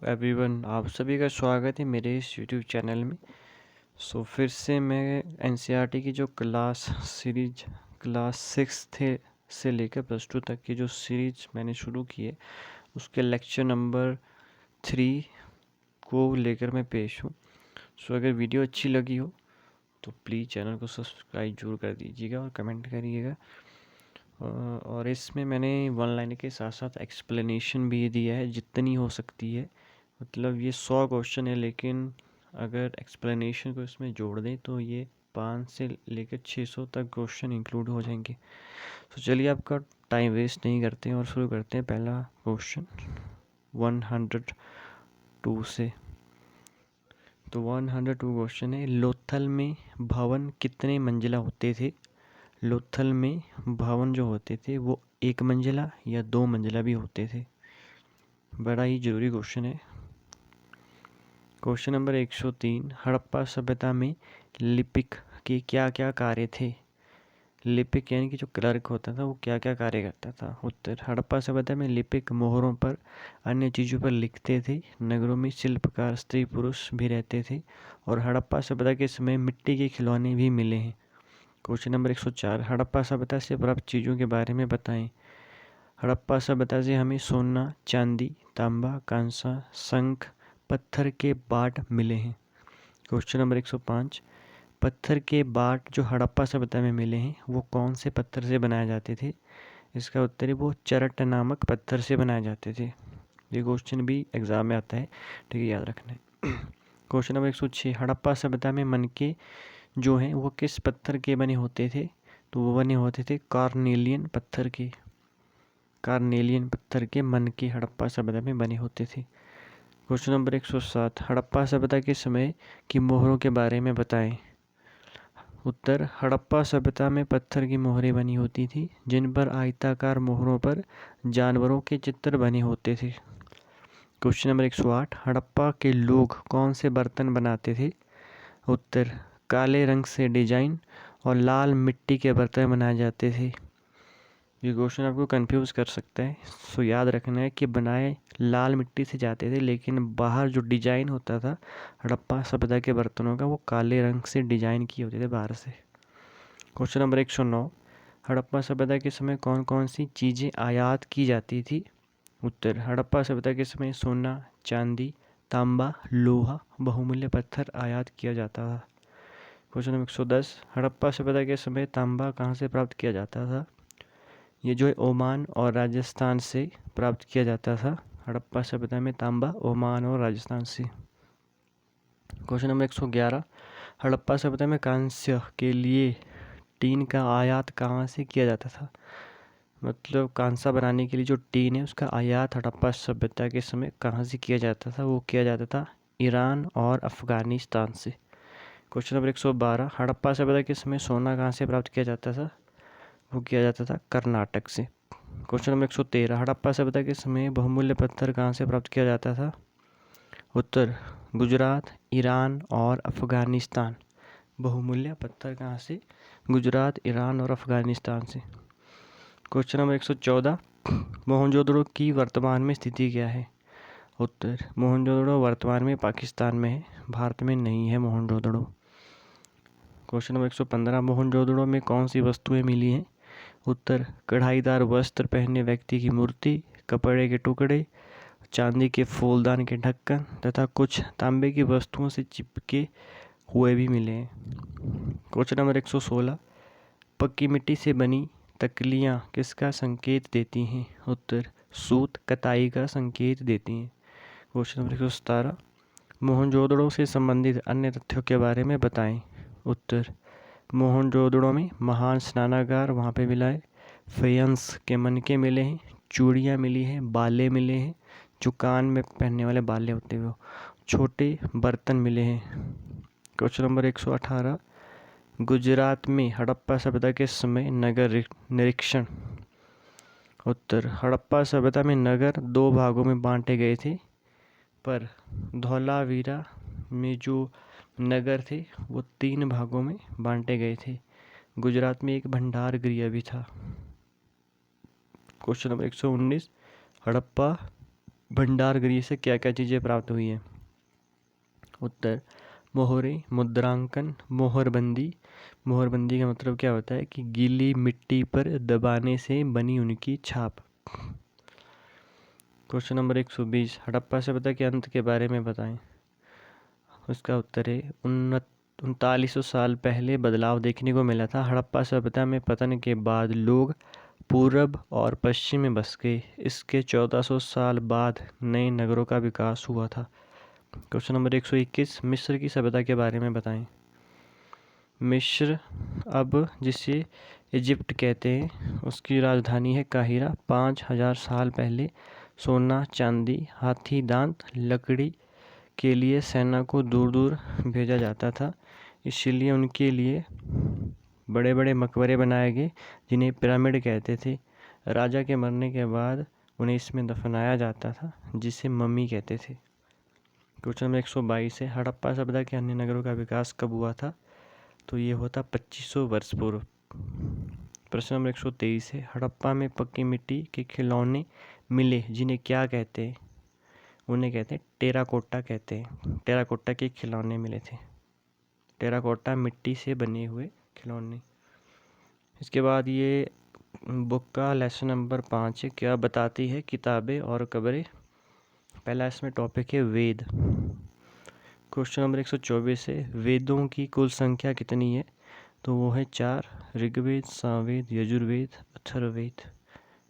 Everyone, आप सभी का स्वागत है मेरे इस यूट्यूब चैनल में। फिर से मैं एनसीईआरटी की जो क्लास 6 थे से लेकर +2 तक की जो सीरीज मैंने शुरू की है उसके लेक्चर नंबर 3 को लेकर मैं पेश हूँ। अगर वीडियो अच्छी लगी हो तो प्लीज़ चैनल को सब्सक्राइब जरूर कर दीजिएगा और कमेंट करिएगा। और इसमें मैंने वन लाइन के साथ साथ एक्सप्लेनेशन भी दिया है जितनी हो सकती है। मतलब ये 100 क्वेश्चन है, लेकिन अगर एक्सप्लेनेशन को इसमें जोड़ दें तो ये 5 से लेकर 600 तक क्वेश्चन इंक्लूड हो जाएंगे। तो चलिए आपका टाइम वेस्ट नहीं करते हैं और शुरू करते हैं पहला क्वेश्चन 102 से। तो 102 क्वेश्चन है, लोथल में भवन कितने मंजिला होते थे? लोथल में भवन जो होते थे वो 1 मंजिला या 2 मंजिला भी होते थे। बड़ा ही जरूरी क्वेश्चन है। क्वेश्चन नंबर 103, हड़प्पा सभ्यता में लिपिक के क्या क्या कार्य थे? लिपिक यानी कि जो क्लर्क होता था वो क्या क्या कार्य करता था? उत्तर, हड़प्पा सभ्यता में लिपिक मोहरों पर अन्य चीज़ों पर लिखते थे। नगरों में शिल्पकार स्त्री पुरुष भी रहते थे और हड़प्पा सभ्यता के समय मिट्टी के खिलौने भी मिले हैं। क्वेश्चन नंबर 104, हड़प्पा सभ्यता से प्राप्त चीज़ों के बारे में बताएं। हड़प्पा सभ्यता से हमें सोना, चांदी, तांबा, कांसा, शंख, पत्थर के बाट मिले हैं। क्वेश्चन नंबर 105, पत्थर के बाट जो हड़प्पा सभ्यता में मिले हैं वो कौन से पत्थर से बनाए जाते थे? इसका उत्तर है वो चरट नामक पत्थर से बनाए जाते थे। ये क्वेश्चन भी एग्जाम में आता है, ठीक है, याद रखना है। क्वेश्चन नंबर 106, हड़प्पा सभ्यता में मनके जो हैं वो किस पत्थर के बने होते थे? तो वो बने होते थे कार्नेलियन पत्थर के। कार्नेलियन पत्थर के मनके हड़प्पा सभ्यता में बने होते थे। क्वेश्चन नंबर 107, हड़प्पा सभ्यता के समय की मोहरों के बारे में बताएं। उत्तर, हड़प्पा सभ्यता में पत्थर की मोहरें बनी होती थी जिन पर आयताकार मोहरों पर जानवरों के चित्र बने होते थे। क्वेश्चन नंबर 108, हड़प्पा के लोग कौन से बर्तन बनाते थे? उत्तर, काले रंग से डिजाइन और लाल मिट्टी के बर्तन बनाए जाते थे। ये क्वेश्चन आपको कंफ्यूज कर सकता है, याद रखना है कि बनाए लाल मिट्टी से जाते थे, लेकिन बाहर जो डिजाइन होता था हड़प्पा सभ्यता के बर्तनों का वो काले रंग से डिजाइन किए होते थे बाहर से। क्वेश्चन नंबर 109, हड़प्पा सभ्यता के समय कौन कौन सी चीज़ें आयात की जाती थी? उत्तर, हड़प्पा सभ्यता के समय सोना, चांदी, तांबा, लोहा, बहुमूल्य पत्थर आयात किया जाता था। क्वेश्चन नंबर 110, हड़प्पा सभ्यता के समय तांबा कहाँ से प्राप्त किया जाता था? ये जो है ओमान और राजस्थान से प्राप्त किया जाता था। हड़प्पा सभ्यता में तांबा ओमान और राजस्थान से। क्वेश्चन नंबर 111, हड़प्पा सभ्यता में कांस्य के लिए टीन का आयात कहाँ से किया जाता था? मतलब कांसा बनाने के लिए जो टीन है उसका आयात हड़प्पा सभ्यता के समय कहाँ से किया जाता था? वो किया जाता था ईरान और अफगानिस्तान से। क्वेश्चन नंबर 112, हड़प्पा सभ्यता के समय सोना कहाँ से प्राप्त किया जाता था? वो किया जाता था कर्नाटक से। क्वेश्चन नंबर 113, हड़प्पा सभ्यता के समय बहुमूल्य पत्थर कहाँ से प्राप्त किया जाता था? उत्तर, गुजरात, ईरान और अफगानिस्तान। बहुमूल्य पत्थर कहाँ से? गुजरात, ईरान और अफगानिस्तान से। क्वेश्चन नंबर 114, मोहनजोदड़ो की वर्तमान में स्थिति क्या है? उत्तर, मोहनजोदड़ो वर्तमान में पाकिस्तान में है, भारत में नहीं है मोहनजोदड़ो। क्वेश्चन नंबर 115, मोहनजोदड़ो में कौन सी वस्तुएं मिली हैं? उत्तर, कढ़ाईदार वस्त्र पहने व्यक्ति की मूर्ति, कपड़े के टुकड़े, चांदी के फूलदान के ढक्कन तथा कुछ तांबे की वस्तुओं से चिपके हुए भी मिले हैं। क्वेश्चन नंबर 116, पक्की मिट्टी से बनी तकलियाँ किसका संकेत देती हैं? उत्तर, सूत कताई का संकेत देती हैं। क्वेश्चन नंबर 117, मोहनजोदड़ो से संबंधित अन्य तथ्यों के बारे में बताएं। उत्तर, मोहनजोदड़ो में महान स्नानागार वहाँ पे मिला है, फेयंस के मनके मिले हैं, चूड़ियाँ मिली हैं, बाले मिले हैं, जो कान में पहनने वाले बाले होते हैं वो, छोटे बर्तन मिले हैं। क्वेश्चन नंबर 118, गुजरात में हड़प्पा सभ्यता के समय नगर निरीक्षण। उत्तर, हड़प्पा सभ्यता में नगर 2 भागों में बांटे गए थे, पर धौलावीरा में जो नगर थे वो 3 भागों में बांटे गए थे। गुजरात में एक भंडार गृह भी था। क्वेश्चन नंबर 119, हड़प्पा भंडार गृह से क्या क्या चीज़ें प्राप्त हुई हैं? उत्तर मोहरे, मुद्रांकन, मोहरबंदी। मोहरबंदी का मतलब क्या होता है कि गीली मिट्टी पर दबाने से बनी उनकी छाप। क्वेश्चन नंबर 120, हड़प्पा सभ्यता के अंत के बारे में बताएं। उसका उत्तर है 3900 साल पहले बदलाव देखने को मिला था। हड़प्पा सभ्यता में पतन के बाद लोग पूरब और पश्चिम में बस गए। इसके 1400 साल बाद नए नगरों का विकास हुआ था। क्वेश्चन नंबर 121, मिस्र की सभ्यता के बारे में बताएं। मिस्र, अब जिसे इजिप्ट कहते हैं, उसकी राजधानी है काहिरा। 5000 साल पहले सोना, चांदी, हाथी दांत, लकड़ी के लिए सेना को दूर दूर भेजा जाता था। इसीलिए उनके लिए बड़े बड़े मकबरे बनाए गए जिन्हें पिरामिड कहते थे। राजा के मरने के बाद उन्हें इसमें दफनाया जाता था, जिसे मम्मी कहते थे। क्वेश्चन नंबर 122 है, हड़प्पा सभ्यता के अन्य नगरों का विकास कब हुआ था? तो ये होता 2500 वर्ष पूर्व। प्रश्न नंबर 123 है, हड़प्पा में पक्की मिट्टी के खिलौने मिले जिन्हें क्या कहते हैं? उन्हें कहते हैं टेराकोटा कहते हैं। टेराकोटा के खिलौने मिले थे। टेराकोटा मिट्टी से बने हुए खिलौने। इसके बाद ये बुक का लेसन नंबर 5 है, क्या बताती है किताबें और कब्रें। पहला इसमें टॉपिक है वेद। क्वेश्चन नंबर 124 है, वेदों की कुल संख्या कितनी है? तो वो है 4, ऋग्वेद, सामवेद, यजुर्वेद, अथर्ववेद।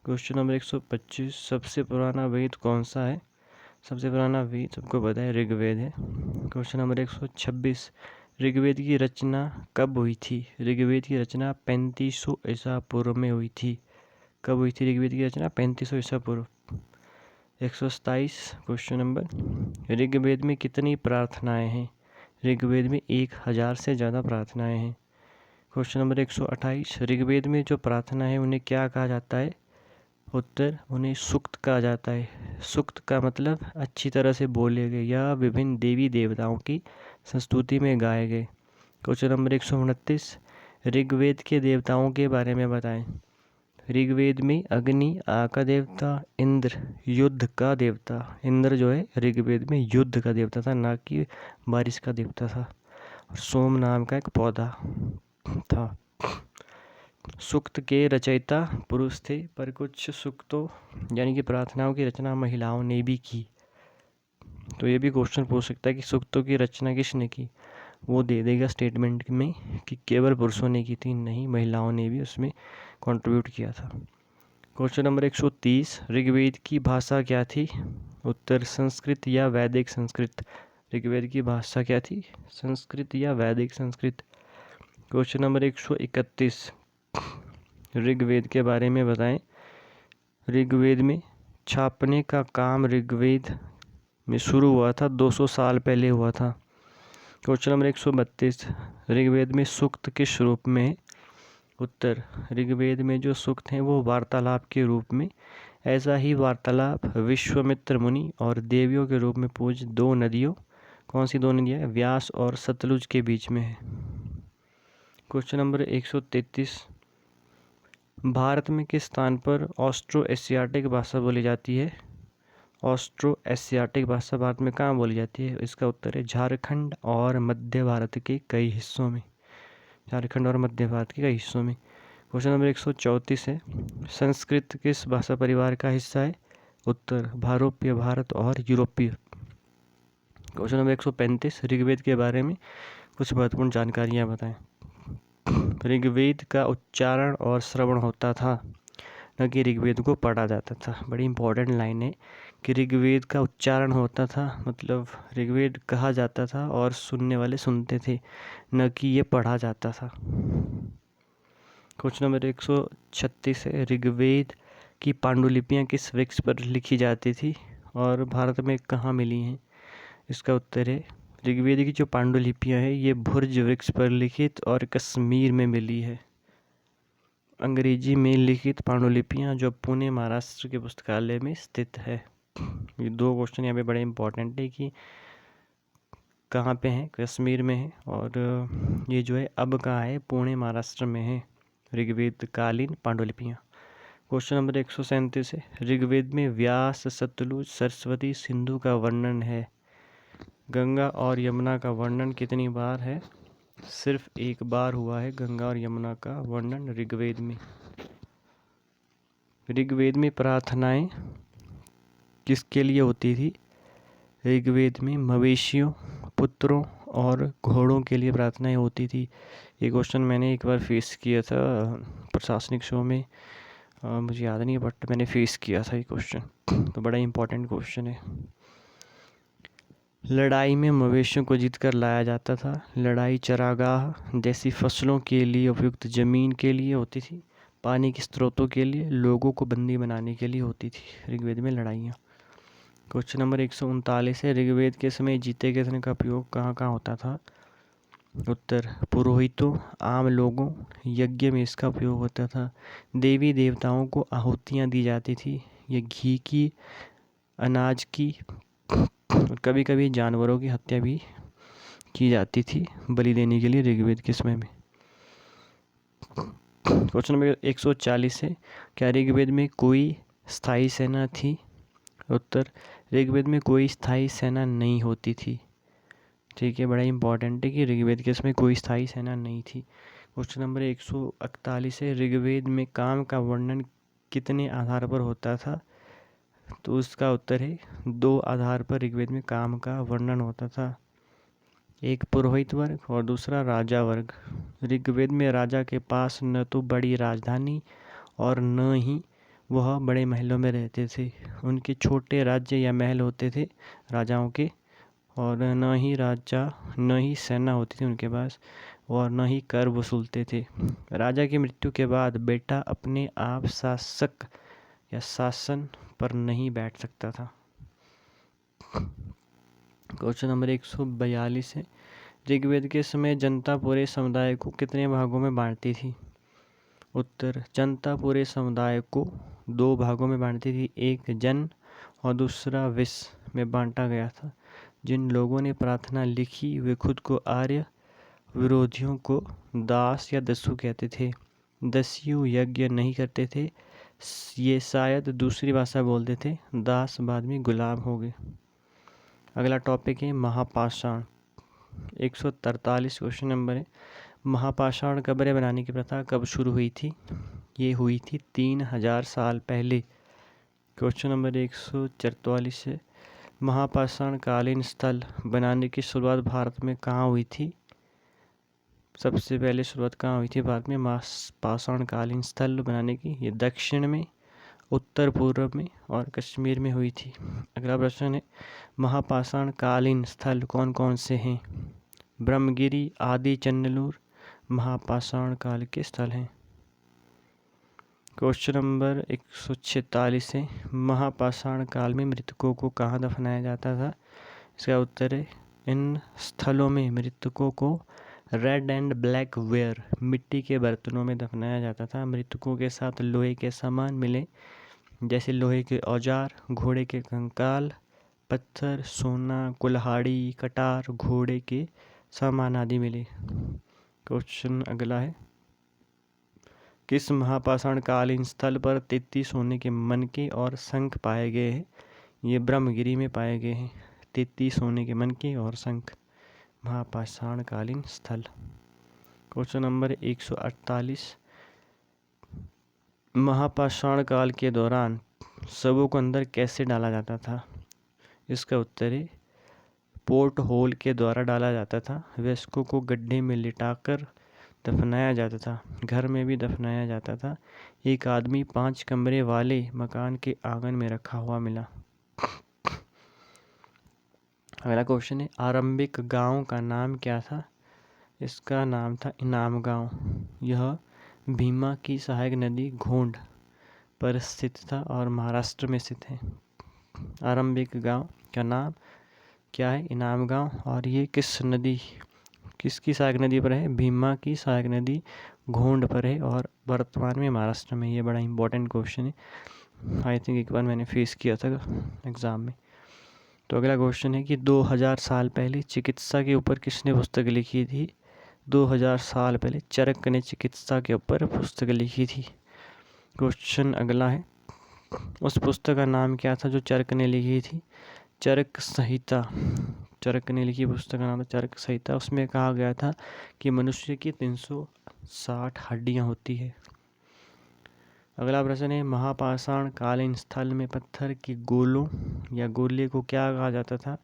क्वेश्चन नंबर 125, सबसे पुराना वेद कौन सा है? सबसे पुराना वेद सबको पता है ऋग्वेद है। क्वेश्चन नंबर 126, ऋग्वेद की रचना कब हुई थी? ऋग्वेद की रचना 3500 ईसा पूर्व में हुई थी। कब हुई थी ऋग्वेद की रचना? 3500 ईसा पूर्व। 127 क्वेश्चन नंबर, ऋग्वेद में कितनी प्रार्थनाएं हैं? ऋग्वेद में 1000 से ज़्यादा प्रार्थनाएं हैं। क्वेश्चन नंबर 128, ऋग्वेद में जो प्रार्थना है उन्हें क्या कहा जाता है? उत्तर, उन्हें सूक्त कहा जाता है। सूक्त का मतलब अच्छी तरह से बोले गए या विभिन्न देवी देवताओं की संस्तुति में गाए गए। क्वेश्चन नंबर 129, ऋग्वेद के देवताओं के बारे में बताएं। ऋग्वेद में अग्नि आग का देवता, इंद्र युद्ध का देवता। इंद्र जो है ऋग्वेद में युद्ध का देवता था, ना कि बारिश का देवता था। सोम नाम का एक पौधा था। सूक्त के रचयिता पुरुष थे, पर कुछ सूक्तों यानी कि प्रार्थनाओं की रचना महिलाओं ने भी की। तो ये भी क्वेश्चन पूछ सकता है कि सूक्तों की रचना किसने की? वो दे देगा स्टेटमेंट में कि केवल पुरुषों ने की थी, नहीं, महिलाओं ने भी उसमें कंट्रीब्यूट किया था। क्वेश्चन नंबर 130, ऋग्वेद की भाषा क्या थी? उत्तर, संस्कृत या वैदिक संस्कृत। ऋग्वेद की भाषा क्या थी? संस्कृत या वैदिक संस्कृत। क्वेश्चन नंबर 131, ऋग्वेद के बारे में बताएं। ऋग्वेद में छापने का काम ऋग्वेद में शुरू हुआ था, 200 साल पहले हुआ था। क्वेश्चन नंबर 132, ऋग्वेद में सूक्त किस रूप में है? उत्तर, ऋग्वेद में जो सूक्त हैं वो वार्तालाप के रूप में। ऐसा ही वार्तालाप विश्वामित्र मुनि और देवियों के रूप में पूज्य दो नदियों, कौन सी दो नदियाँ, व्यास और सतलुज के बीच में है। क्वेश्चन नंबर 133, भारत में किस स्थान पर ऑस्ट्रो एशियाटिक भाषा बोली जाती है? ऑस्ट्रो एशियाटिक भाषा भारत में कहाँ बोली जाती है? इसका उत्तर है झारखंड और मध्य भारत के कई हिस्सों में। झारखंड और मध्य भारत के कई हिस्सों में। क्वेश्चन नंबर 134 है, संस्कृत किस भाषा परिवार का हिस्सा है? उत्तर, भारोपीय भारत और यूरोपीय। क्वेश्चन नंबर 135, ऋग्वेद के बारे में कुछ महत्वपूर्ण जानकारियाँ बताएं। ऋग्वेद का उच्चारण और श्रवण होता था, न कि ऋग्वेद को पढ़ा जाता था। बड़ी इंपॉर्टेंट लाइन है कि ऋग्वेद का उच्चारण होता था, मतलब ऋग्वेद कहा जाता था और सुनने वाले सुनते थे, न कि ये पढ़ा जाता था। क्वेश्चन नंबर 136 है, ऋग्वेद की पांडुलिपियाँ किस वृक्ष पर लिखी जाती थी और भारत में कहाँ मिली हैं? इसका उत्तर है, ऋग्वेद की जो पांडुलिपियाँ हैं ये भुर्ज वृक्ष पर लिखित और कश्मीर में मिली है। अंग्रेजी में लिखित पांडुलिपियाँ जो पुणे महाराष्ट्र के पुस्तकालय में स्थित है। ये दो क्वेश्चन यहाँ पे बड़े इंपॉर्टेंट है कि कहाँ पे हैं, कश्मीर में है, और ये जो है अब कहाँ है, पुणे महाराष्ट्र में है ऋग्वेद कालीन पांडुलिपियाँ। क्वेश्चन नंबर 137 है, ऋग्वेद में व्यास, सतलुज, सरस्वती, सिंधु का वर्णन है। गंगा और यमुना का वर्णन कितनी बार है? सिर्फ एक बार हुआ है गंगा और यमुना का वर्णन ऋग्वेद में। ऋग्वेद में प्रार्थनाएं किसके लिए होती थी? ऋग्वेद में मवेशियों, पुत्रों और घोड़ों के लिए प्रार्थनाएं होती थी। ये क्वेश्चन मैंने एक बार फेस किया था प्रशासनिक शो में, मुझे याद नहीं है बट मैंने फेस किया था ये क्वेश्चन, तो बड़ा इम्पोर्टेंट क्वेश्चन है। लड़ाई में मवेशियों को जीत कर लाया जाता था। लड़ाई चरागाह जैसी फसलों के लिए उपयुक्त जमीन के लिए होती थी। पानी के स्रोतों के लिए, लोगों को बंदी बनाने के लिए होती थी ऋग्वेद में लड़ाइयाँ। क्वेश्चन नंबर 139 है, ऋग्वेद के समय जीते गए धन का उपयोग कहाँ कहाँ होता था? उत्तर, पुरोहितों, आम लोगों, यज्ञ में इसका उपयोग होता था। देवी देवताओं को आहुतियाँ दी जाती थी। ये घी की, अनाज की और कभी कभी जानवरों की हत्या भी की जाती थी बलि देने के लिए ऋग्वेद के समय में। क्वेश्चन नंबर 140 है, क्या ऋग्वेद में कोई स्थायी सेना थी? उत्तर, ऋग्वेद में कोई स्थायी सेना नहीं होती थी। ठीक है, बड़ा इंपॉर्टेंट है कि ऋग्वेद के समय कोई स्थायी सेना नहीं थी। क्वेश्चन नंबर 141 है, ऋग्वेद में काम का वर्णन कितने आधार पर होता था? तो उसका उत्तर है 2 आधार पर ऋग्वेद में काम का वर्णन होता था। एक पुरोहित वर्ग और दूसरा राजा वर्ग। ऋग्वेद में राजा के पास न तो बड़ी राजधानी और न ही वह बड़े महलों में रहते थे। उनके छोटे राज्य या महल होते थे राजाओं के, और न ही सेना होती थी उनके पास, और न ही कर वसूलते थे। राजा की मृत्यु के बाद बेटा अपने आप शासक या शासन पर नहीं बैठ सकता था। क्वेश्चन नंबर 142 है, ऋग्वेद के समय जनता पूरे समुदाय को कितने भागों में बांटती थी? उत्तर, जनता पूरे समुदाय को 2 भागों में बांटती थी। एक जन और दूसरा विष में बांटा गया था। जिन लोगों ने प्रार्थना लिखी वे खुद को आर्य, विरोधियों को दास या दस्यु कहते थे। दस्यु यज्ञ नहीं करते थे, ये शायद दूसरी भाषा बोलते थे। दास बाद में गुलाम हो गए। अगला टॉपिक है महापाषाण। 143 क्वेश्चन नंबर है, महापाषाण कब्रें बनाने की प्रथा कब शुरू हुई थी? ये हुई थी 3000 साल पहले। क्वेश्चन नंबर 144 है, महापाषाण कालीन स्थल बनाने की शुरुआत भारत में कहाँ हुई थी? सबसे पहले शुरुआत कहाँ हुई थी भारत में महापाषाण कालीन स्थल बनाने की? ये दक्षिण में, उत्तर पूर्व में और कश्मीर में हुई थी। अगला प्रश्न है, महापाषाण कालीन स्थल कौन कौन से हैं? ब्रह्मगिरी, आदि चंदलूर महापाषाण काल के स्थल हैं। क्वेश्चन नंबर 146 है, महापाषाण काल में मृतकों को कहाँ दफनाया जाता था? इसका उत्तर है, इन स्थलों में मृतकों को रेड एंड ब्लैक वेयर, मिट्टी के बर्तनों में दफनाया जाता था। मृतकों के साथ लोहे के सामान मिले, जैसे लोहे के औजार, घोड़े के कंकाल, पत्थर, सोना, कुल्हाड़ी, कटार, घोड़े के सामान आदि मिले। क्वेश्चन अगला है, किस महापाषाण कालीन स्थल पर 33 सोने के मनके और शंख पाए गए हैं? ये ब्रह्मगिरी में पाए गए हैं 33 सोने के मनके और शंख, महापाषाण कालीन स्थल। क्वेश्चन नंबर 148, महापाषाण काल के दौरान शवों को अंदर कैसे डाला जाता था? इसका उत्तर है, पोर्ट होल के द्वारा डाला जाता था। वयस्कों को गड्ढे में लिटाकर दफनाया जाता था। घर में भी दफनाया जाता था। एक आदमी 5 कमरे वाले मकान के आंगन में रखा हुआ मिला। अगला क्वेश्चन है, आरंभिक गांव का नाम क्या था? इसका नाम था इनाम गांव। यह भीमा की सहायक नदी घोंड पर स्थित था और महाराष्ट्र में स्थित है। आरंभिक गांव का नाम क्या है? इनाम गांव। और ये किसकी सहायक नदी पर है? भीमा की सहायक नदी घोंड पर है और वर्तमान में महाराष्ट्र में। ये बड़ा इंपॉर्टेंट क्वेश्चन है, आई थिंक एक बार मैंने फेस किया था एग्ज़ाम में। तो अगला क्वेश्चन है कि 2000 साल पहले चिकित्सा के ऊपर किसने पुस्तक लिखी थी? 2000 साल पहले चरक ने चिकित्सा के ऊपर पुस्तक लिखी थी। क्वेश्चन अगला है, उस पुस्तक का नाम क्या था जो चरक ने लिखी थी? चरक संहिता। चरक ने लिखी पुस्तक का नाम था चरक संहिता। उसमें कहा गया था कि मनुष्य की 360 हड्डियां होती है। अगला प्रश्न है, महापाषाण कालीन स्थल में पत्थर के गोलों या गोले को क्या कहा जाता था?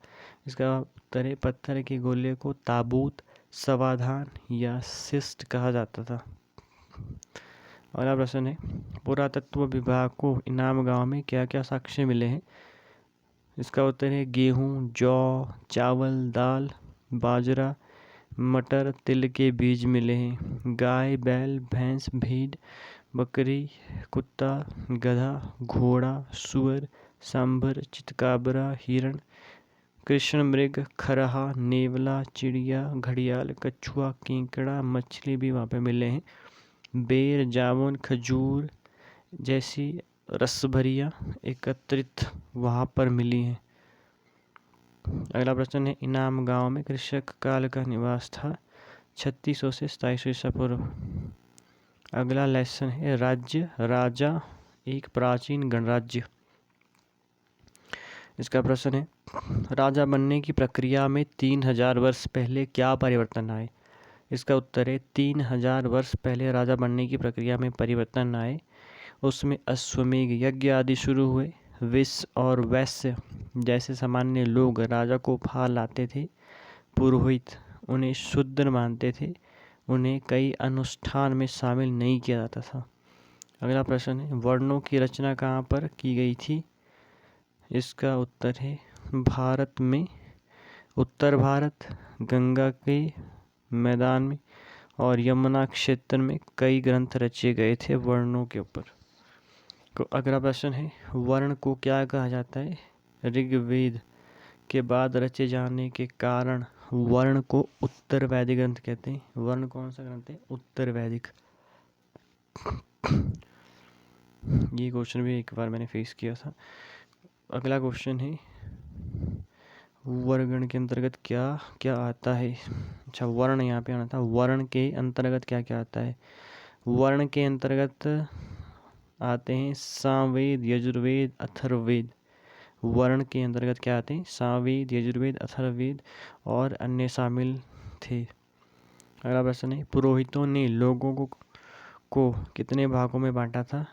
इसका उत्तर है, पत्थर के गोले को ताबूत, समाधान या शिष्ट कहा जाता था। अगला प्रश्न है, पुरातत्व विभाग को इनाम गांव में क्या क्या साक्ष्य मिले हैं? इसका उत्तर है, गेहूं, जौ, चावल, दाल, बाजरा, मटर, तिल के बीज मिले हैं। गाय, बैल, भैंस, भेड़, बकरी, कुत्ता, गधा, घोड़ा, सुअर, सांभर, चितकाबरा, हिरण, कृष्ण मृग, खरहा, नेवला, चिड़िया, घड़ियाल, कछुआ, केकड़ा, मछली भी वहाँ पे मिले हैं। बेर, जामुन, खजूर जैसी रसभरियाँ एकत्रित वहाँ पर मिली हैं। अगला प्रश्न है, इनाम गांव में कृषक काल का निवास था 3600 से 2700 ईसा पूर्व। अगला लेसन है, राज्य, राजा, एक प्राचीन गणराज्य। इसका प्रश्न है, राजा बनने की प्रक्रिया में 3000 वर्ष पहले क्या परिवर्तन आए? इसका उत्तर है, 3000 वर्ष पहले राजा बनने की प्रक्रिया में परिवर्तन आए। उसमें अश्वमेध यज्ञ आदि शुरू हुए। विष और वैश्य जैसे सामान्य लोग राजा को फा लाते थे। पुरोहित उन्हें शूद्र मानते थे। उन्हें कई अनुष्ठान में शामिल नहीं किया जाता था। अगला प्रश्न है, वर्णों की रचना कहाँ पर की गई थी? इसका उत्तर है, भारत में, उत्तर भारत, गंगा के मैदान में और यमुना क्षेत्र में कई ग्रंथ रचे गए थे वर्णों के ऊपर। तो अगला प्रश्न है, वर्ण को क्या कहा जाता है? ऋग्वेद के बाद रचे जाने के कारण वर्ण को उत्तर वैदिक ग्रंथ कहते हैं। वर्ण कौन सा ग्रंथ है? उत्तर वैदिक। ये क्वेश्चन भी एक बार मैंने फेस किया था। अगला क्वेश्चन है, वर्णगण के अंतर्गत क्या क्या आता है? अच्छा, वर्ण यहाँ पे आना था। वर्ण के अंतर्गत क्या क्या आता है? वर्ण के अंतर्गत आते हैं सामवेद, यजुर्वेद, अथर्ववेद। वर्ण के अंतर्गत क्या आते हैं? सामवेद, यजुर्वेद, अथर्ववेद और अन्य शामिल थे। अगला प्रश्न है, पुरोहितों ने लोगों को कितने भागों में बांटा था?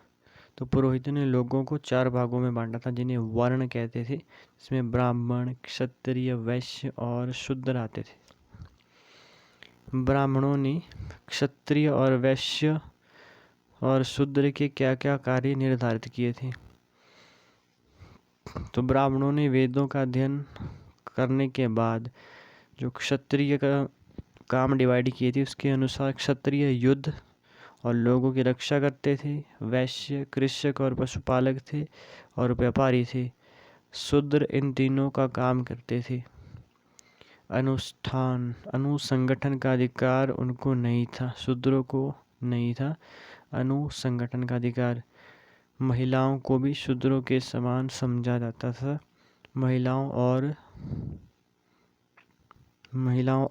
तो पुरोहितों ने लोगों को 4 भागों में बांटा था, जिन्हें वर्ण कहते थे। इसमें ब्राह्मण, क्षत्रिय, वैश्य और शूद्र आते थे। ब्राह्मणों ने क्षत्रिय और वैश्य और शूद्र के क्या क्या कार्य निर्धारित किए थे? तो ब्राह्मणों ने वेदों का अध्ययन करने के बाद जो क्षत्रिय का काम डिवाइड किए थे, उसके अनुसार क्षत्रिय युद्ध और लोगों की रक्षा करते थे। वैश्य कृषक और पशुपालक थे और व्यापारी थे। शूद्र इन तीनों का काम करते थे। अनुसंगठन का अधिकार उनको नहीं था, शूद्रों को नहीं था अनुसंगठन का अधिकार। महिलाओं को भी शूद्रों के समान समझा जाता था। महिलाओं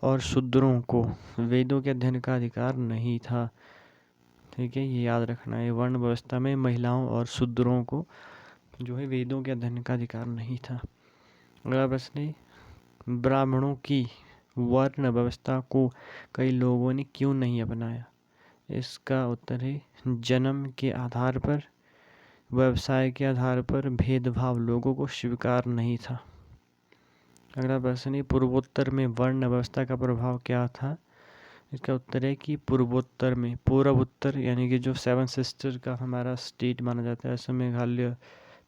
और शूद्रों को वेदों के अध्ययन का अधिकार नहीं था। ठीक है, ये याद रखना है। वर्ण व्यवस्था में महिलाओं और शूद्रों को जो है वेदों के अध्ययन का अधिकार नहीं था। अगला प्रश्न है, ब्राह्मणों की वर्ण व्यवस्था को कई लोगों ने क्यों नहीं अपनाया? इसका उत्तर है, जन्म के आधार पर, व्यवसाय के आधार पर भेदभाव लोगों को स्वीकार नहीं था। अगला प्रश्न है, पूर्वोत्तर में वर्ण व्यवस्था का प्रभाव क्या था? इसका उत्तर है कि पूर्वोत्तर में, पूर्व उत्तर यानी कि जो 7 सिस्टर का हमारा स्टेट माना जाता है, ऐसे मेघालय,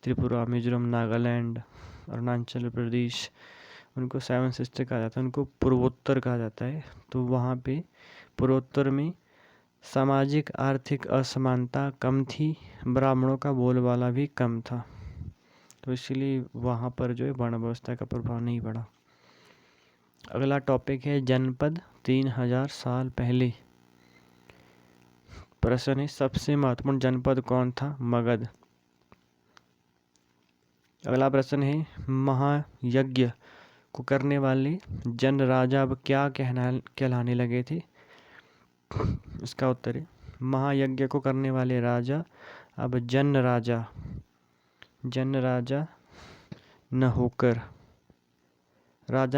त्रिपुरा, मिजोरम, नागालैंड, अरुणाचल प्रदेश, उनको 7 सिस्टर कहा जाता है, उनको पूर्वोत्तर कहा जाता है। तो वहाँ पे पूर्वोत्तर में सामाजिक आर्थिक असमानता कम थी, ब्राह्मणों का बोलबाला भी कम था, तो इसलिए वहाँ पर जो है वर्ण व्यवस्था का प्रभाव नहीं पड़ा। अगला टॉपिक है जनपद 3000 साल पहले। प्रश्न है, सबसे महत्वपूर्ण जनपद कौन था? मगध। अगला प्रश्न है, महायज्ञ को करने वाले जन राजा अब क्या कहलाने लगे थे? इसका उत्तर है, महायज्ञ को करने वाले राजा अब जन राजा न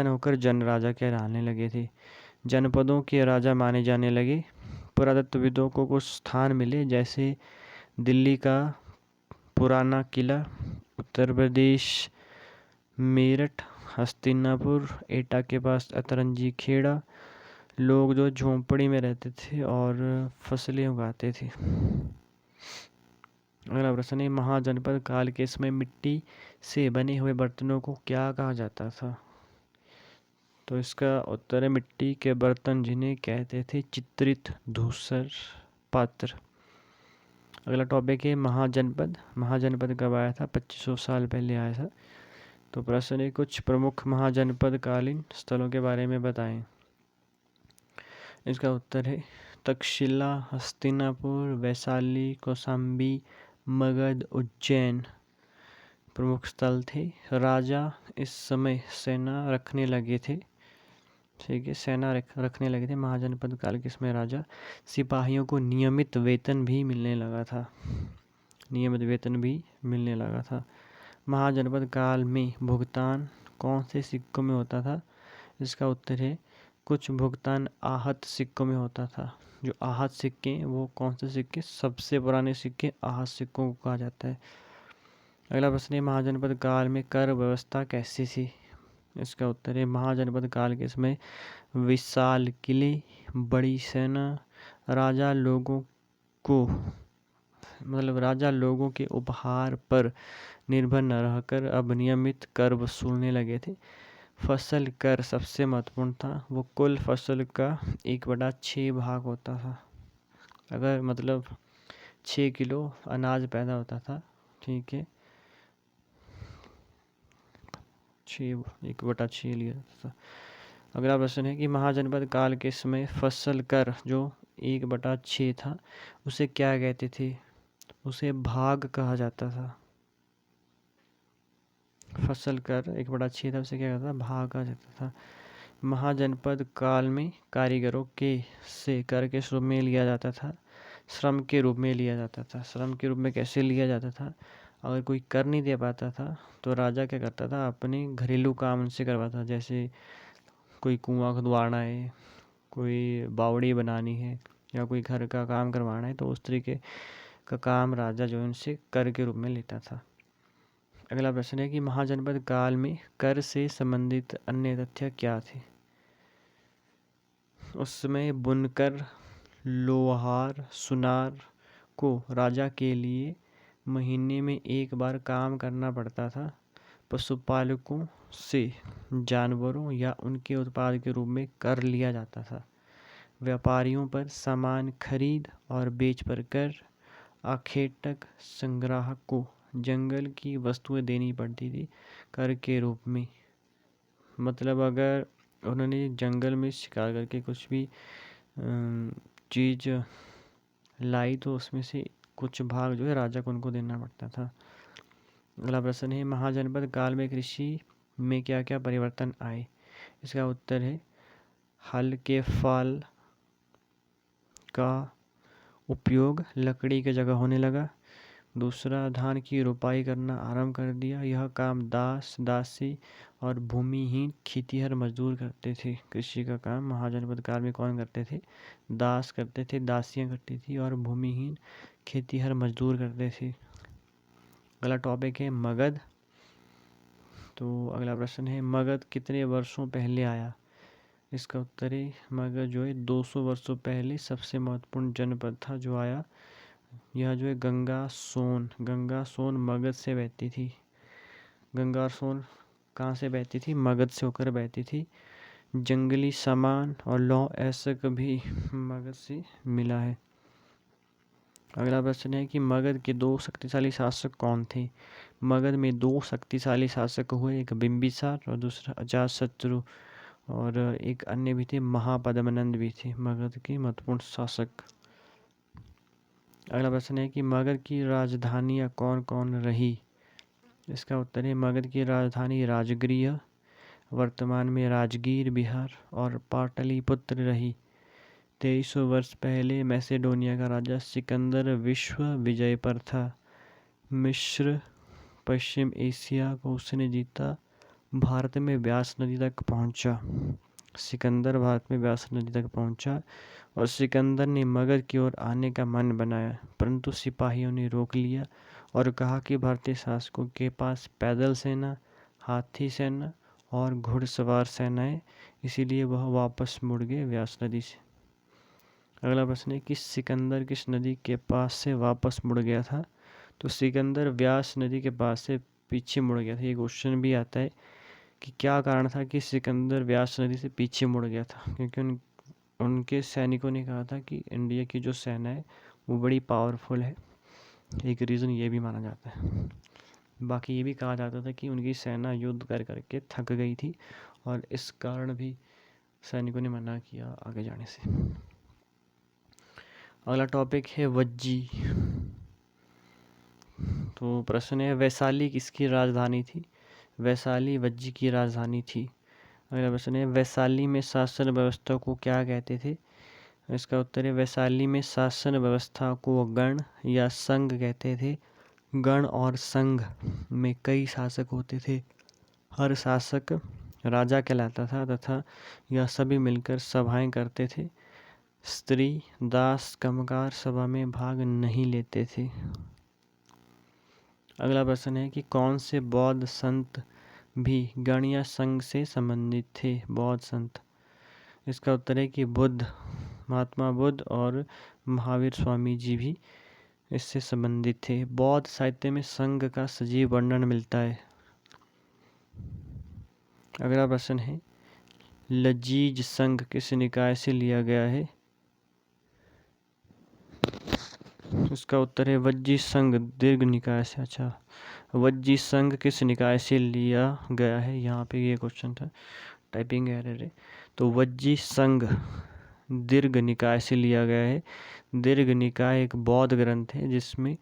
होकर जन राजा कहलाने लगे थे। जनपदों के राजा माने जाने लगे। पुरातत्वविदों को कुछ स्थान मिले, जैसे दिल्ली का पुराना किला, उत्तर प्रदेश मेरठ, हस्तिनापुर, एटा के पास अतरंजी खेड़ा। लोग जो झोंपड़ी में रहते थे और फसलें उगाते थे। अगला प्रश्न है, महाजनपद काल के समय मिट्टी से बने हुए बर्तनों को क्या कहा जाता था? तो इसका उत्तर है मिट्टी के बर्तन, जिन्हें कहते थे चित्रित धूसर पात्र। अगला टॉपिक है महाजनपद कब आया था? 2500 साल पहले आया था। तो प्रश्न है, कुछ प्रमुख महाजनपद कालीन स्थलों के बारे में बताएं। इसका उत्तर है तक्षशिला, हस्तिनापुर, वैशाली, कौशाम्बी, मगध, उज्जैन प्रमुख स्थल थे। राजा इस समय सेना रखने लगे थे। ठीक है, सेना रखने लगे थे महाजनपद काल के समय राजा। सिपाहियों को नियमित वेतन भी मिलने लगा था। महाजनपद काल में भुगतान कौन से सिक्कों में होता था? इसका उत्तर है कुछ भुगतान आहत सिक्कों में होता था। जो आहत सिक्के हैं वो कौन से सिक्के? सबसे पुराने सिक्के आहत सिक्कों को कहा जाता है। अगला प्रश्न है, महाजनपद काल में कर व्यवस्था कैसी थी? इसका उत्तर है महाजनपद काल के समय विशाल किले, बड़ी सेना, राजा लोगों के उपहार पर निर्भर न रहकर अब नियमित कर वसूलने लगे थे। फसल कर सबसे महत्वपूर्ण था। वो कुल फसल का 1/6 भाग होता था। अगर 6 किलो अनाज पैदा होता था, ठीक है, 1/6 लिया जाता था। अगला प्रश्न है कि महाजनपद काल के समय फसल कर जो 1/6 था, उसे क्या कहते थे? उसे भाग कहा जाता था। फसल कर 1/6 था, उसे क्या कहता था? भाग कहा जाता था। महाजनपद काल में कारीगरों से कर के रूप में लिया जाता था, श्रम के रूप में लिया जाता था। श्रम के रूप में कैसे लिया जाता था? अगर कोई कर नहीं दे पाता था तो राजा क्या करता था? अपने घरेलू काम उनसे करवाता था। जैसे कोई कुआं खुदवाना है, कोई बावड़ी बनानी है, या कोई घर का काम करवाना है, तो उस तरीके का काम राजा जो है उनसे कर के रूप में लेता था। अगला प्रश्न है कि महाजनपद काल में कर से संबंधित अन्य तथ्य क्या थे? उस समय बुनकर, लोहार, सुनार को राजा के लिए महीने में एक बार काम करना पड़ता था। पशुपालकों से जानवरों या उनके उत्पाद के रूप में कर लिया जाता था। व्यापारियों पर सामान खरीद और बेच पर कर, आखेटक संग्राहक को जंगल की वस्तुएं देनी पड़ती थी कर के रूप में। अगर उन्होंने जंगल में शिकार करके कुछ भी चीज़ लाई तो उसमें से कुछ भाग जो है राजा को उनको देना पड़ता था। अगला प्रश्न है, महाजनपद काल में कृषि में क्या क्या परिवर्तन आए? इसका उत्तर है हल के फाल का उपयोग लकड़ी की जगह होने लगा। दूसरा, धान की रोपाई करना आरंभ कर दिया। यह काम दास, दासी और भूमिहीन खेतिहर मजदूर करते थे। कृषि का काम महाजनपद काल में कौन करते थे? दास करते थे, दासियां करती थी, और भूमिहीन खेतिहर मजदूर करते थे। अगला टॉपिक है मगध। तो अगला प्रश्न है, मगध कितने वर्षों पहले आया? इसका उत्तर है मगध जो है 200 वर्षों पहले सबसे महत्वपूर्ण जनपद था जो आया। यह जो है गंगा सोन मगध से बहती थी। गंगा सोन कहाँ से बहती थी? मगध से होकर बहती थी। जंगली सामान और लौह ऐसक भी मगध से मिला है। अगला प्रश्न है कि मगध के 2 शक्तिशाली शासक कौन थे? मगध में 2 शक्तिशाली शासक हुए, एक बिंबिसार और दूसरा अजातशत्रु, और एक अन्य भी थे, महापद्मनंद भी थे मगध के महत्वपूर्ण शासक। अगला प्रश्न है कि मगध की राजधानियाँ कौन कौन रही? इसका उत्तर है मगध की राजधानी राजगृह, वर्तमान में राजगीर बिहार, और पाटलिपुत्र रही। 2300 वर्ष पहले मैसेडोनिया का राजा सिकंदर विश्व विजय पर था। मिस्र पश्चिम एशिया को उसने जीता, भारत में व्यास नदी तक पहुंचा। सिकंदर भारत में व्यास नदी तक पहुंचा और सिकंदर ने मगध की ओर आने का मन बनाया, परंतु सिपाहियों ने रोक लिया और कहा कि भारतीय शासकों के पास पैदल सेना, हाथी सेना और घुड़सवार सेना है, इसीलिए वह वापस मुड़ गए व्यास नदी से। अगला प्रश्न है कि सिकंदर किस नदी के पास से वापस मुड़ गया था? तो सिकंदर व्यास नदी के पास से पीछे मुड़ गया था। ये क्वेश्चन भी आता है कि क्या कारण था कि सिकंदर व्यास नदी से पीछे मुड़ गया था, क्योंकि उनके सैनिकों ने कहा था कि इंडिया की जो सेना है वो बड़ी पावरफुल है। एक रीज़न ये भी माना जाता है। बाकी ये भी कहा जाता था कि उनकी सेना युद्ध कर करके थक गई थी और इस कारण भी सैनिकों ने मना किया आगे जाने से। अगला टॉपिक है वज्जी। तो प्रश्न है वैशाली किसकी राजधानी थी? वैशाली वज्जी की राजधानी थी। अगला प्रश्न है वैशाली में शासन व्यवस्था को क्या कहते थे? इसका उत्तर है वैशाली में शासन व्यवस्था को गण या संघ कहते थे। गण और संघ में कई शासक होते थे। हर शासक राजा कहलाता था तथा यह सभी मिलकर सभाएं करते थे। स्त्री, दास, कामगार सभा में भाग नहीं लेते थे। अगला प्रश्न है कि कौन से बौद्ध संत भी गण या संघ से संबंधित थे? बौद्ध संत, इसका उत्तर है कि बुद्ध, महात्मा बुद्ध और महावीर स्वामी जी भी इससे संबंधित थे। बौद्ध साहित्य में संघ का सजीव वर्णन मिलता है। अगला प्रश्न है लजीज संघ किस निकाय से लिया गया है? इसका उत्तर है वज्जी संघ दीर्घ निकाय से। अच्छा, वज्जी संघ किस निकाय से लिया गया है? यहाँ पे ये क्वेश्चन था, टाइपिंग एरर है। तो वज्जी संघ दीर्घ निकाय से लिया गया है। दीर्घ निकाय एक बौद्ध ग्रंथ है जिसमें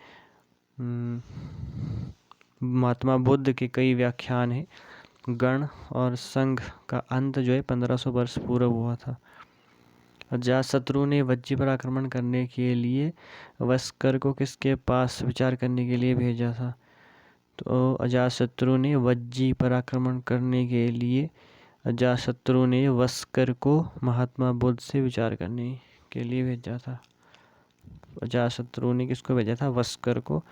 महात्मा बुद्ध के कई व्याख्यान हैं। गण और संघ का अंत जो है 1500 वर्ष पूर्व हुआ था। अजातशत्रु ने वज्जी पर आक्रमण करने के लिए वस्कर को किसके पास विचार करने के लिए भेजा था? तो अजातशत्रु ने वज्जी पर आक्रमण करने के लिए अजातशत्रु ने वस्कर को महात्मा बुद्ध से विचार करने के लिए भेजा था। अजातशत्रु ने किसको भेजा था? वस्कर को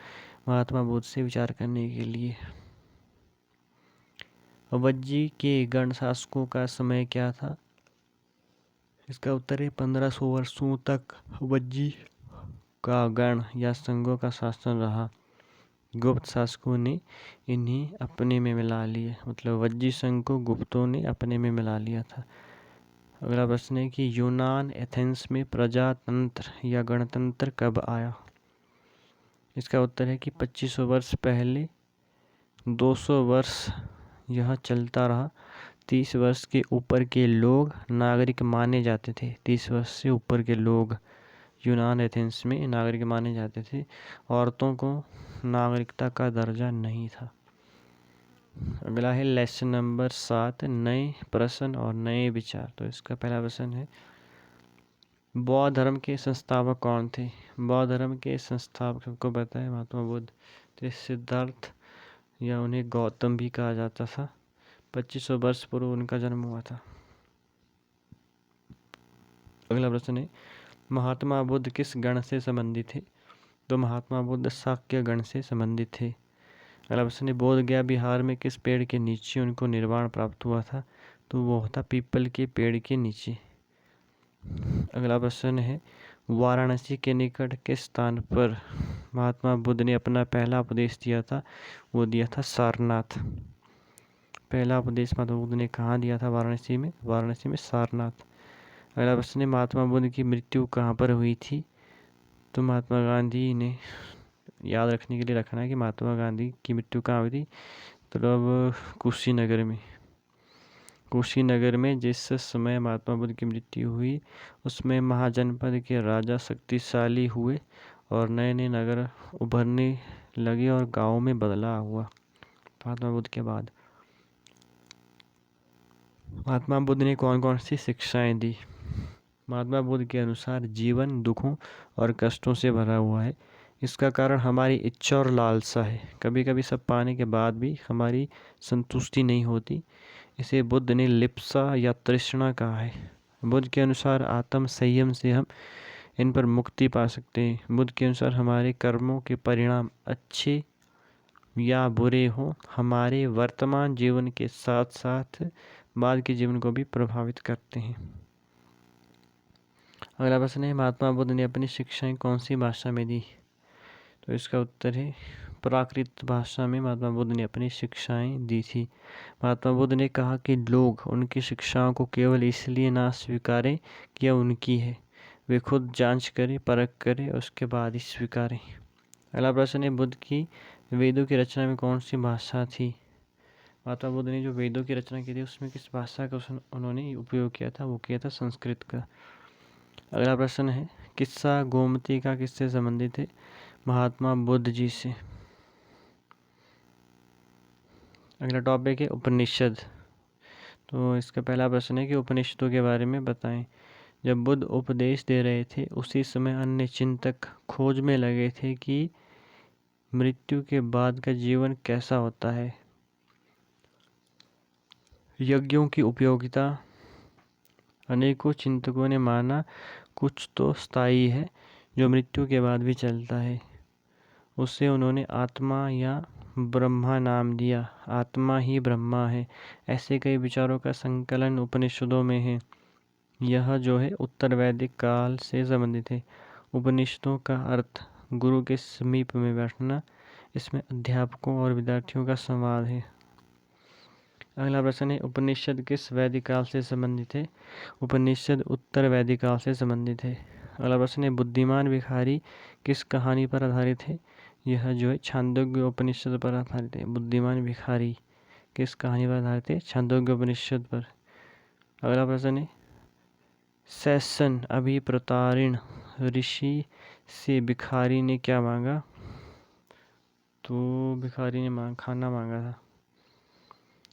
महात्मा बुद्ध से विचार करने के लिए। वज्जी के गण शासकों का समय क्या था? इसका उत्तर है 1500 वर्षों तक वज्जी का गण या संघों का शासन रहा। गुप्त शासकों ने इन्हें अपने में मिला लिया, मतलब वज्जी संघ को गुप्तों ने अपने में मिला लिया था। अगला प्रश्न है कि यूनान एथेंस में प्रजातंत्र या गणतंत्र कब आया? इसका उत्तर है कि 2500 वर्ष पहले। 200 वर्ष यह चलता रहा। 30 वर्ष के ऊपर के लोग नागरिक माने जाते थे। 30 वर्ष से ऊपर के लोग यूनान एथेंस में नागरिक माने जाते थे। औरतों को नागरिकता का दर्जा नहीं था। अगला है लेसन नंबर 7, नए प्रश्न और नए विचार। तो इसका पहला प्रश्न है बौद्ध धर्म के संस्थापक कौन थे? बौद्ध धर्म के संस्थापक सबको पता है, महात्मा बुद्ध। तो सिद्धार्थ या उन्हें गौतम भी कहा जाता था। 2500 वर्ष पूर्व उनका जन्म हुआ था। अगला प्रश्न है महात्मा बुद्ध किस गण से संबंधित थे? तो महात्मा बुद्ध शाक्य गण से संबंधित थे। अगला प्रश्न है बोध गया बिहार में किस पेड़ के नीचे उनको निर्वाण प्राप्त हुआ था? तो वो था पीपल के पेड़ के नीचे। अगला प्रश्न है वाराणसी के निकट किस स्थान पर महात्मा बुद्ध ने अपना पहला उपदेश दिया था? वो दिया था सारनाथ। पहला उपदेश महात्मा बुद्ध ने कहाँ दिया था? वाराणसी में। वाराणसी में सारनाथ। अगला प्रश्न है महात्मा बुद्ध की मृत्यु कहाँ पर हुई थी? तो महात्मा गांधी ने याद रखने के लिए रखना है कि महात्मा गांधी की मृत्यु कहाँ हुई थी? तो अब कुशीनगर में। कुशीनगर में जिस समय महात्मा बुद्ध की मृत्यु हुई उसमें महाजनपद के राजा शक्तिशाली हुए और नए नए नगर उभरने लगे और गाँव में बदलाव हुआ महात्मा बुद्ध के बाद। महात्मा बुद्ध ने कौन कौन सी शिक्षाएं दी? महात्मा बुद्ध के अनुसार जीवन दुखों और कष्टों से भरा हुआ है। इसका कारण हमारी इच्छा और लालसा है। कभी कभी सब पाने के बाद भी हमारी संतुष्टि नहीं होती। इसे बुद्ध ने लिप्सा या तृष्णा कहा है। बुद्ध के अनुसार आत्म संयम से हम इन पर मुक्ति पा सकते हैं। बुद्ध के अनुसार हमारे कर्मों के परिणाम अच्छे या बुरे हों, हमारे वर्तमान जीवन के साथ साथ बाद के जीवन को भी प्रभावित करते हैं। अगला प्रश्न है, महात्मा बुद्ध ने अपनी शिक्षाएं कौन सी भाषा में दी? तो इसका उत्तर है प्राकृत भाषा में महात्मा बुद्ध ने अपनी शिक्षाएं दी थी। महात्मा बुद्ध ने कहा कि लोग उनकी शिक्षाओं को केवल इसलिए ना स्वीकारें कि यह उनकी है, वे खुद जांच करें, परख करें, उसके बाद ही स्वीकारें। अगला प्रश्न है, बुद्ध की वेदों की रचना में कौन सी भाषा थी? महात्मा बुद्ध ने जो वेदों की रचना की थी उसमें किस भाषा का उन्होंने उपयोग किया था? वो किया था संस्कृत का। अगला प्रश्न है, किस्सा गोमती का किससे संबंधित है? महात्मा बुद्ध जी से। अगला टॉपिक है उपनिषद। तो इसका पहला प्रश्न है कि उपनिषदों के बारे में बताएं। जब बुद्ध उपदेश दे रहे थे उसी समय अन्य चिंतक खोज में लगे थे कि मृत्यु के बाद का जीवन कैसा होता है। यज्ञों की उपयोगिता अनेकों चिंतकों ने माना कुछ तो स्थायी है जो मृत्यु के बाद भी चलता है। उसे उन्होंने आत्मा या ब्रह्मा नाम दिया। आत्मा ही ब्रह्मा है, ऐसे कई विचारों का संकलन उपनिषदों में है। यह जो है उत्तर वैदिक काल से संबंधित है। उपनिषदों का अर्थ गुरु के समीप में बैठना। इसमें अध्यापकों और विद्यार्थियों का संवाद है। अगला प्रश्न है, उपनिषद किस वैदिक काल से संबंधित है? उपनिषद उत्तर वैदिक काल से संबंधित है। अगला प्रश्न है, बुद्धिमान भिखारी किस कहानी पर आधारित है? यह जो है छांदोग्य उपनिषद पर आधारित है। बुद्धिमान भिखारी किस कहानी पर आधारित है? छांदोग्य उपनिषद पर। अगला प्रश्न है, सैसन अभिप्रतारिण ऋषि से भिखारी ने क्या मांगा? तो भिखारी ने खाना मांगा था।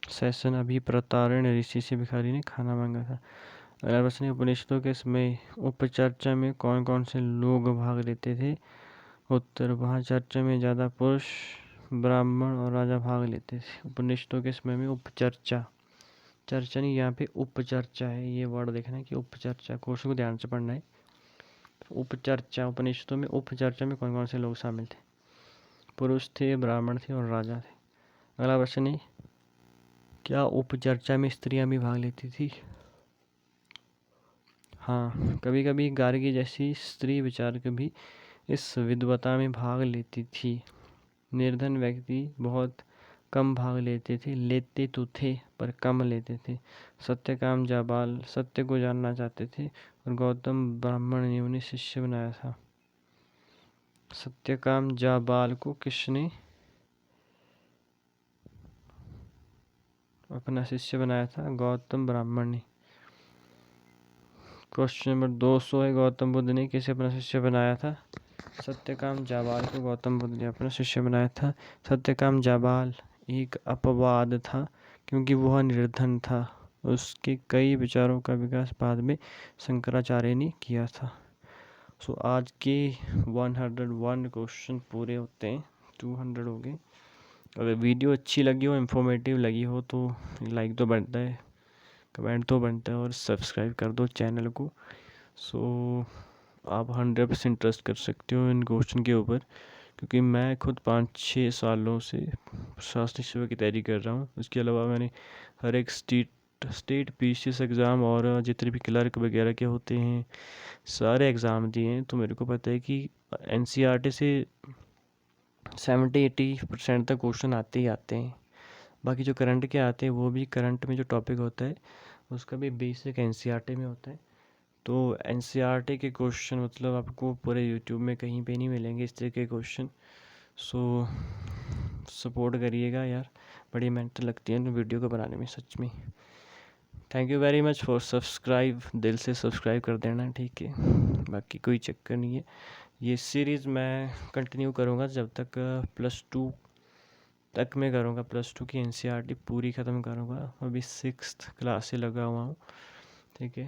सैसन अभिप्रतारिण ऋषि से भिखारी ने खाना मांगा था। अगला प्रश्न है, उपनिषदों के समय उपचर्चा में कौन कौन से लोग भाग लेते थे? उत्तर, वहाँ चर्चा में ज़्यादा पुरुष, ब्राह्मण और राजा भाग लेते थे। उपनिषदों के समय में उपचर्चा, चर्चा नहीं, यहाँ पे उपचर्चा है, ये वर्ड देखना है कि उपचर्चा, क्वेश्चन को ध्यान से पढ़ना है। उपचर्चा, उपनिषदों में उपचर्चा में कौन कौन से लोग शामिल थे? पुरुष थे, ब्राह्मण थे और राजा थे। अगला प्रश्न है, क्या उपचर्चा में स्त्रियां भी भाग लेती थी? हाँ, कभी कभी गार्गी जैसी स्त्री विचारक भी इस विद्वता में भाग लेती थी। निर्धन व्यक्ति बहुत कम भाग लेते तो थे पर कम लेते थे। सत्यकाम जाबाल सत्य को जानना चाहते थे और गौतम ब्राह्मण ने उन्हें शिष्य बनाया था। सत्यकाम जाबाल को किसने अपना शिष्य बनाया था? गौतम ब्राह्मण ने। क्वेश्चन नंबर 200 है, गौतम बुद्ध ने किसे अपना शिष्य बनाया था? सत्यकाम जाबाल को गौतम बुद्ध ने अपना शिष्य बनाया था। सत्यकाम जाबाल एक अपवाद था क्योंकि वह निर्धन था। उसके कई विचारों का विकास बाद में शंकराचार्य ने किया था। सो आज के 101 क्वेश्चन पूरे होते हैं, 200 हो गए। अगर वीडियो अच्छी लगी हो, इन्फॉर्मेटिव लगी हो तो लाइक तो बनता है, कमेंट तो बनता है और सब्सक्राइब कर दो चैनल को। सो आप 100% ट्रस्ट कर सकते हो इन क्वेश्चन के ऊपर, क्योंकि मैं खुद 5-6 सालों से शासनिक सेवा की तैयारी कर रहा हूँ। उसके अलावा मैंने हर एक स्टेट पीसीएस एग्ज़ाम और जितने भी क्लर्क वगैरह के होते हैं सारे एग्ज़ाम दिए हैं। तो मेरे को पता है कि एनसीईआरटी से 70-80% तक क्वेश्चन आते ही आते हैं। बाकी जो करंट के आते हैं वो भी करंट में जो टॉपिक होता है उसका भी बेसिक एनसीईआरटी में होता है। तो एनसीईआरटी के क्वेश्चन मतलब आपको पूरे यूट्यूब में कहीं पे नहीं मिलेंगे इस तरह के क्वेश्चन। सो सपोर्ट करिएगा यार, बड़ी मेहनत लगती है वीडियो को बनाने में सच में। Thank you very much for subscribe, दिल से सब्सक्राइब कर देना, ठीक है। बाकी कोई चक्कर नहीं है। ये सीरीज़ मैं कंटिन्यू करूँगा जब तक +2 तक मैं करूँगा। +2 की एनसीईआरटी पूरी ख़त्म करूँगा। अभी 6th क्लास से लगा हुआ हूँ, ठीक है।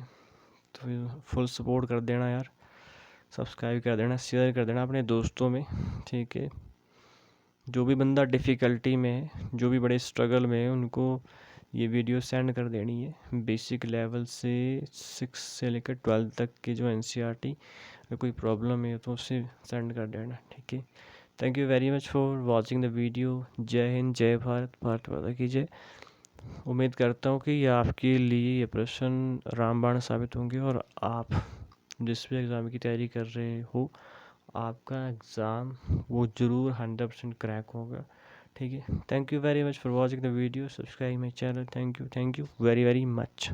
तो फिर फुल सपोर्ट कर देना यार, सब्सक्राइब कर देना, शेयर कर देना अपने दोस्तों में, ठीक है। जो भी बंदा डिफ़िकल्टी में है, जो भी बड़े स्ट्रगल में है, उनको ये वीडियो सेंड कर देनी है। बेसिक लेवल से 6 से लेकर 12 तक की जो एनसीईआरटी, अगर कोई प्रॉब्लम है तो उसे सेंड कर देना, ठीक है। Thank you very much for watching the video. जय हिंद, जय भारत, भारत माता की जय। उम्मीद करता हूँ कि ये आपके लिए ये प्रश्न रामबाण साबित होंगे और आप जिस भी एग्ज़ाम की तैयारी कर रहे हो, आपका एग्ज़ाम वो ज़रूर 100% क्रैक होगा, ठीक है। Thank you very much for watching the video, subscribe my channel. Thank you very very much.